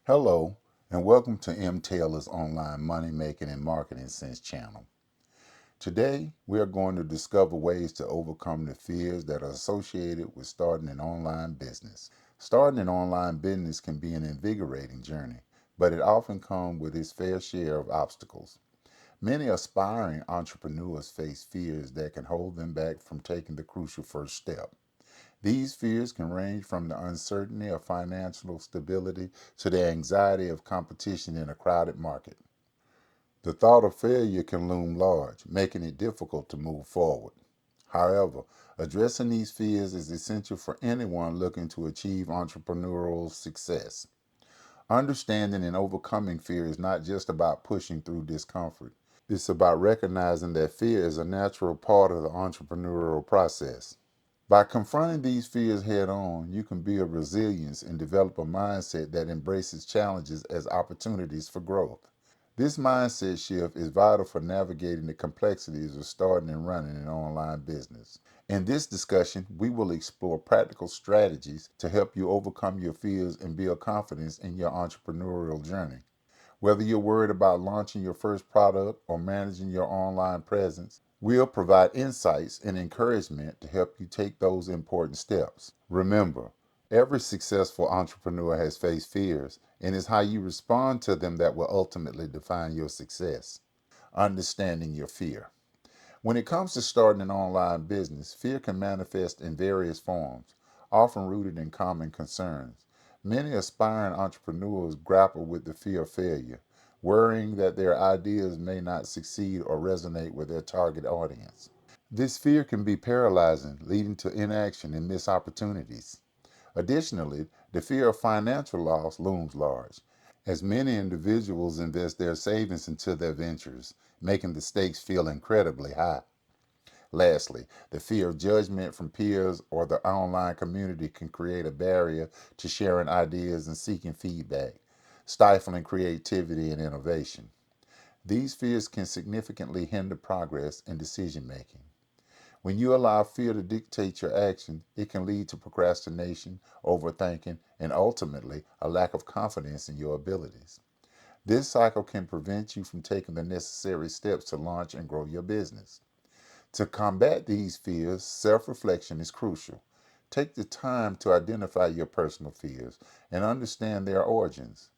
Hello, and welcome to M. Taylor's Online Money Making and Marketing Sense channel. Today, we are going to discover ways to overcome the fears that are associated with starting an online business. Starting an online business can be an invigorating journey, but it often comes with its fair share of obstacles. Many aspiring entrepreneurs face fears that can hold them back from taking the crucial first step. These fears can range from the uncertainty of financial stability to the anxiety of competition in a crowded market. The thought of failure can loom large, making it difficult to move forward. However, addressing these fears is essential for anyone looking to achieve entrepreneurial success. Understanding and overcoming fear is not just about pushing through discomfort. It's about recognizing that fear is a natural part of the entrepreneurial process. By confronting these fears head on, you can build resilience and develop a mindset that embraces challenges as opportunities for growth. This mindset shift is vital for navigating the complexities of starting and running an online business. In this discussion, we will explore practical strategies to help you overcome your fears and build confidence in your entrepreneurial journey. Whether you're worried about launching your first product or managing your online presence, we'll provide insights and encouragement to help you take those important steps. Remember, every successful entrepreneur has faced fears, and it's how you respond to them that will ultimately define your success. Understanding your fear. When it comes to starting an online business, fear can manifest in various forms, often rooted in common concerns. Many aspiring entrepreneurs grapple with the fear of failure, worrying that their ideas may not succeed or resonate with their target audience. This fear can be paralyzing, leading to inaction and missed opportunities. Additionally, the fear of financial loss looms large, as many individuals invest their savings into their ventures, making the stakes feel incredibly high. Lastly, the fear of judgment from peers or the online community can create a barrier to sharing ideas and seeking feedback, stifling creativity and innovation. These fears can significantly hinder progress and decision making. When you allow fear to dictate your action, it can lead to procrastination, overthinking, and ultimately a lack of confidence in your abilities. This cycle can prevent you from taking the necessary steps to launch and grow your business. To combat these fears, self reflection is crucial. Take the time to identify your personal fears and understand their origins.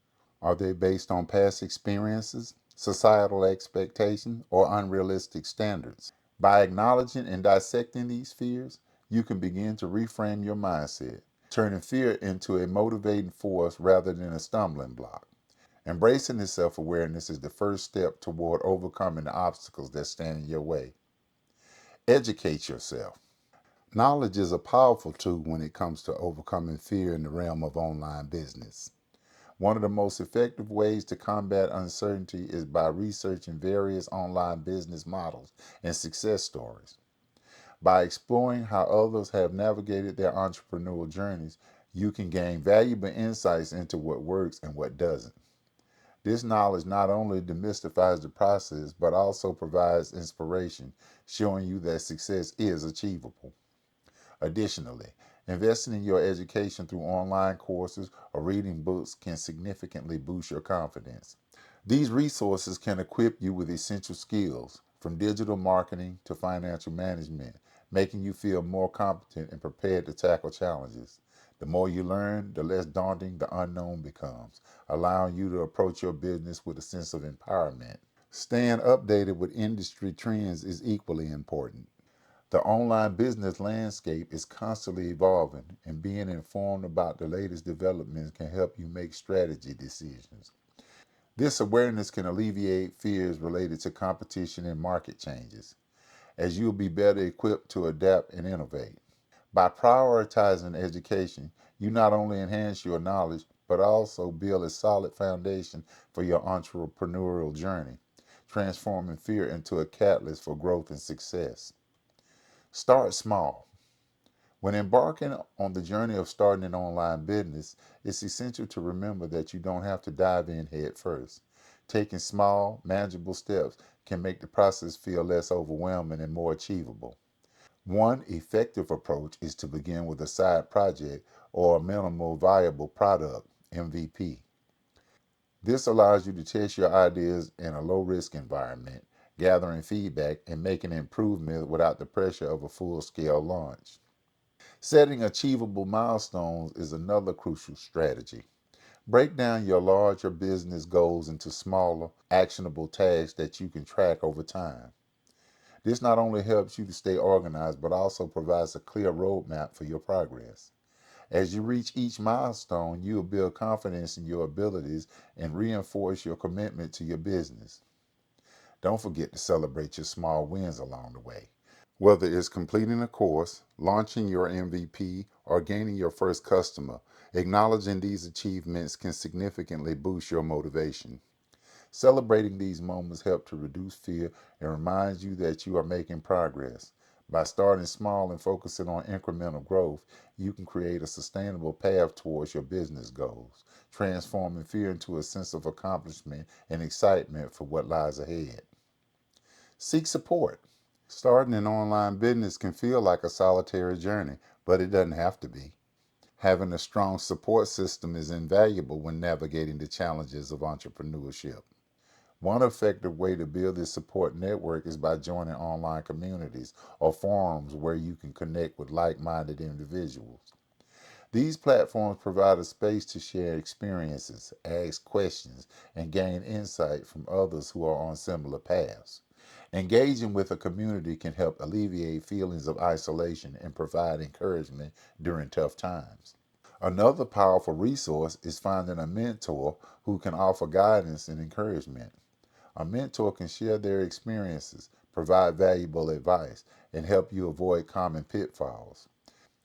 Are they based on past experiences, societal expectations, or unrealistic standards? By acknowledging and dissecting these fears, you can begin to reframe your mindset, turning fear into a motivating force rather than a stumbling block. Embracing this self awareness is the first step toward overcoming the obstacles that stand in your way. Educate yourself. Knowledge is a powerful tool when it comes to overcoming fear in the realm of online business. One of the most effective ways to combat uncertainty is by researching various online business models and success stories. By exploring how others have navigated their entrepreneurial journeys, you can gain valuable insights into what works and what doesn't. This knowledge not only demystifies the process, but also provides inspiration, showing you that success is achievable. Additionally, investing in your education through online courses or reading books can significantly boost your confidence. These resources can equip you with essential skills, from digital marketing to financial management, making you feel more competent and prepared to tackle challenges. The more you learn, the less daunting the unknown becomes, allowing you to approach your business with a sense of empowerment. Staying updated with industry trends is equally important. The online business landscape is constantly evolving, and being informed about the latest developments can help you make strategy decisions. This awareness can alleviate fears related to competition and market changes, as you'll be better equipped to adapt and innovate. By prioritizing education, you not only enhance your knowledge, but also build a solid foundation for your entrepreneurial journey, transforming fear into a catalyst for growth and success. Start small. When embarking on the journey of starting an online business, it's essential to remember that you don't have to dive in head first. Taking small, manageable steps can make the process feel less overwhelming and more achievable. One effective approach is to begin with a side project or a minimal viable product, MVP. This allows you to test your ideas in a low risk environment, gathering feedback and making improvement without the pressure of a full scale launch. Setting achievable milestones is another crucial strategy. Break down your larger business goals into smaller, actionable tasks that you can track over time. This not only helps you to stay organized, but also provides a clear roadmap for your progress. As you reach each milestone, you will build confidence in your abilities and reinforce your commitment to your business. Don't forget to celebrate your small wins along the way. Whether it's completing a course, launching your MVP, or gaining your first customer, acknowledging these achievements can significantly boost your motivation. Celebrating these moments help to reduce fear and reminds you that you are making progress. By starting small and focusing on incremental growth, you can create a sustainable path towards your business goals, transforming fear into a sense of accomplishment and excitement for what lies ahead. Seek support. Starting an online business can feel like a solitary journey, but it doesn't have to be. Having a strong support system is invaluable when navigating the challenges of entrepreneurship. One effective way to build this support network is by joining online communities or forums where you can connect with like minded individuals. These platforms provide a space to share experiences, ask questions, and gain insight from others who are on similar paths. Engaging with a community can help alleviate feelings of isolation and provide encouragement during tough times. Another powerful resource is finding a mentor who can offer guidance and encouragement. A mentor can share their experiences, provide valuable advice, and help you avoid common pitfalls.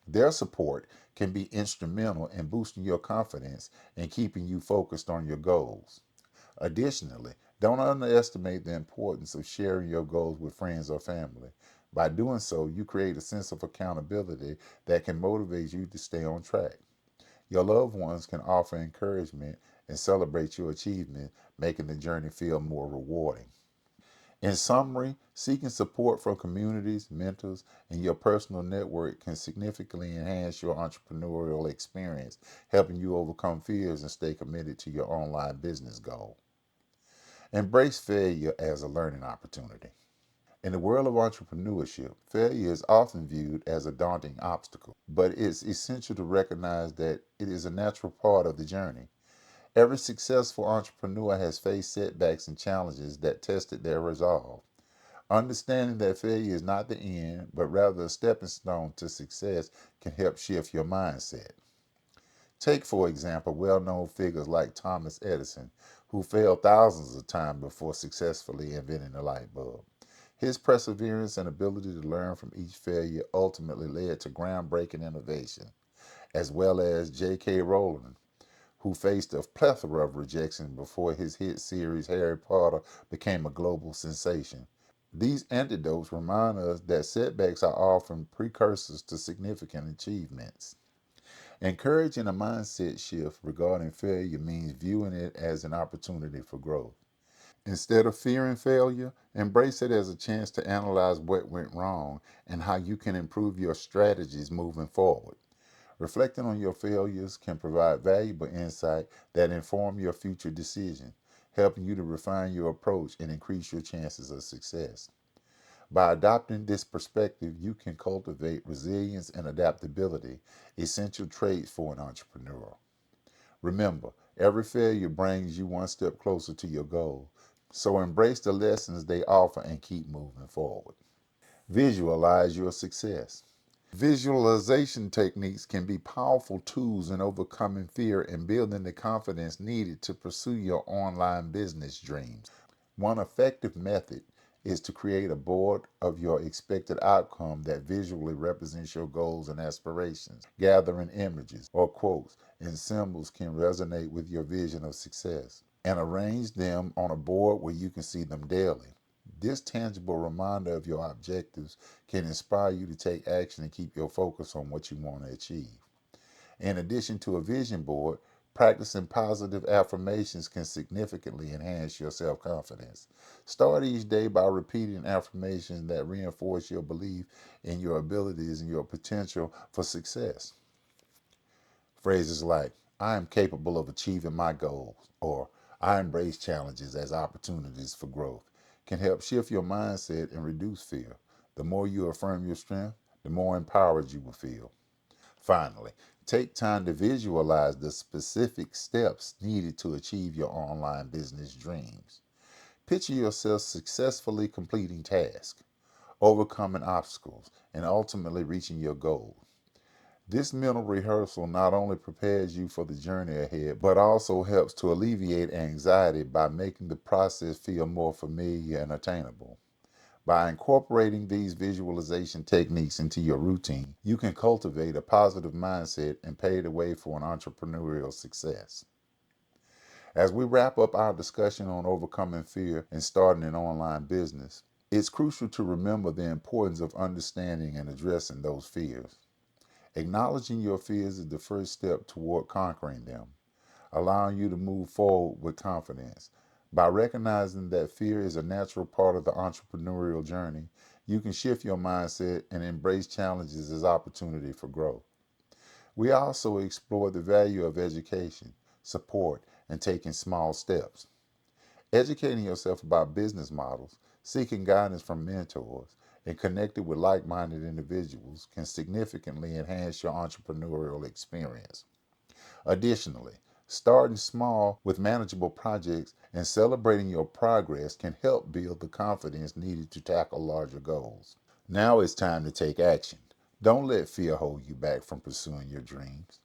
Their support can be instrumental in boosting your confidence and keeping you focused on your goals. Additionally, don't underestimate the importance of sharing your goals with friends or family. By doing so, you create a sense of accountability that can motivate you to stay on track. Your loved ones can offer encouragement and celebrate your achievement, making the journey feel more rewarding. In summary, seeking support from communities, mentors, and your personal network can significantly enhance your entrepreneurial experience, helping you overcome fears and stay committed to your online business goal. Embrace failure as a learning opportunity. In the world of entrepreneurship, failure is often viewed as a daunting obstacle, but it's essential to recognize that it is a natural part of the journey. Every successful entrepreneur has faced setbacks and challenges that tested their resolve. Understanding that failure is not the end, but rather a stepping stone to success can help shift your mindset. Take, for example, well known figures like Thomas Edison, who failed thousands of times before successfully inventing the light bulb. His perseverance and ability to learn from each failure ultimately led to groundbreaking innovation, as well as J.K. Rowling, who faced a plethora of rejection before his hit series Harry Potter became a global sensation. These anecdotes remind us that setbacks are often precursors to significant achievements. Encouraging a mindset shift regarding failure means viewing it as an opportunity for growth. Instead of fearing failure, embrace it as a chance to analyze what went wrong and how you can improve your strategies moving forward. Reflecting on your failures can provide valuable insight that inform your future decisions, helping you to refine your approach and increase your chances of success. By adopting this perspective, you can cultivate resilience and adaptability, essential traits for an entrepreneur. Remember, every failure brings you one step closer to your goal, so embrace the lessons they offer and keep moving forward. Visualize your success. Visualization techniques can be powerful tools in overcoming fear and building the confidence needed to pursue your online business dreams. One effective method is to create a board of your expected outcome that visually represents your goals and aspirations. Gathering images or quotes and symbols can resonate with your vision of success, and arrange them on a board where you can see them daily. This tangible reminder of your objectives can inspire you to take action and keep your focus on what you want to achieve. In addition to a vision board, practicing positive affirmations can significantly enhance your self confidence. Start each day by repeating affirmations that reinforce your belief in your abilities and your potential for success. Phrases like, I am capable of achieving my goals, or I embrace challenges as opportunities for growth, can help shift your mindset and reduce fear. The more you affirm your strength, the more empowered you will feel. Finally, take time to visualize the specific steps needed to achieve your online business dreams. Picture yourself successfully completing tasks, overcoming obstacles, and ultimately reaching your goal. This mental rehearsal not only prepares you for the journey ahead, but also helps to alleviate anxiety by making the process feel more familiar and attainable. By incorporating these visualization techniques into your routine, you can cultivate a positive mindset and pave the way for an entrepreneurial success. As we wrap up our discussion on overcoming fear and starting an online business, it's crucial to remember the importance of understanding and addressing those fears. Acknowledging your fears is the first step toward conquering them, allowing you to move forward with confidence. By recognizing that fear is a natural part of the entrepreneurial journey, you can shift your mindset and embrace challenges as opportunity for growth. We also explore the value of education, support, and taking small steps. Educating yourself about business models, seeking guidance from mentors, and connecting with like minded individuals can significantly enhance your entrepreneurial experience. Additionally, starting small with manageable projects and celebrating your progress can help build the confidence needed to tackle larger goals. Now it's time to take action. Don't let fear hold you back from pursuing your dreams.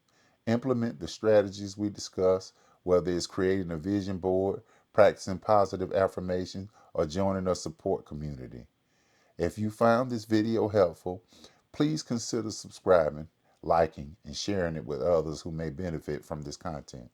Implement the strategies we discuss, whether it's creating a vision board, practicing positive affirmations, or joining a support community. If you found this video helpful, please consider subscribing, liking, and sharing it with others who may benefit from this content.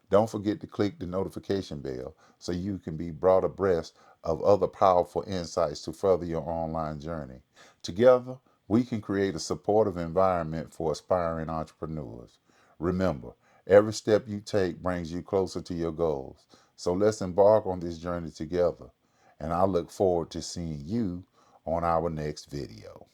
Don't forget to click the notification bell so you can be brought abreast of other powerful insights to further your online journey. Together, we can create a supportive environment for aspiring entrepreneurs. Remember, every step you take brings you closer to your goals. So let's embark on this journey together. And I look forward to seeing you on our next video.